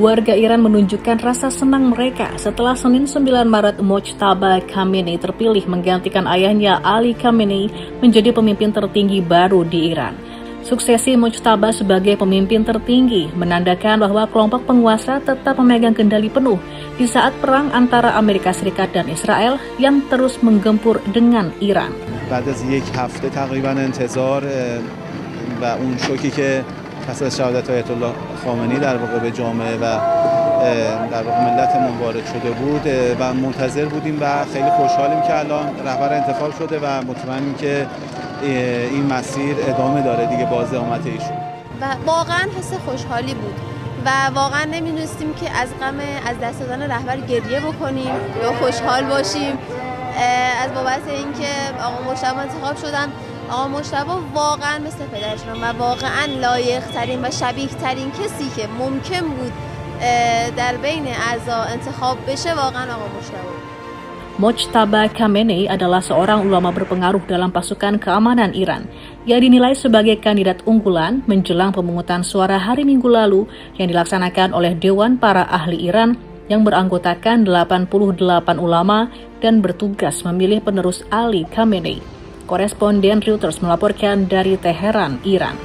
Warga Iran menunjukkan rasa senang mereka setelah Senin 9 Maret Mojtaba Khamenei terpilih menggantikan ayahnya Ali Khamenei menjadi pemimpin tertinggi baru di Iran. Suksesi Mojtaba sebagai pemimpin tertinggi menandakan bahwa kelompok penguasa tetap memegang kendali penuh di saat perang antara Amerika Serikat dan Israel yang terus menggempur dengan Iran. بعد از یک هفته تقریبا انتظار و اون شوکی که پس از شهادت آیت الله خامنه‌ای در واقع به جامعه و در واقع ملتمون وارد شده بود و منتظر بودیم و خیلی خوشحالیم که الان رهبر انتخاب شده و مطمئنیم که این مسیر ادامه داره دیگه باز اقامت ایشون. و واقعا حس خوشحالی بود و واقعا نمی‌دونستیم که از غم از دست دادن رهبر گریه بکنیم یا خوشحال باشیم از بابت اینکه آقا مجتبی انتخاب شدن. آقا مجتبی واقعا مثل پدرشون و واقعا لایق‌ترین و شبیه‌ترین کسی که ممکن بود در بین اعضا انتخاب بشه واقعا آقا مجتبی. Mojtaba Khamenei adalah seorang ulama berpengaruh dalam pasukan keamanan Iran. Ia dinilai sebagai kandidat unggulan menjelang pemungutan suara hari Minggu lalu yang dilaksanakan oleh Dewan Para Ahli Iran yang beranggotakan 88 ulama dan bertugas memilih penerus Ali Khamenei. Koresponden Reuters melaporkan dari Teheran, Iran.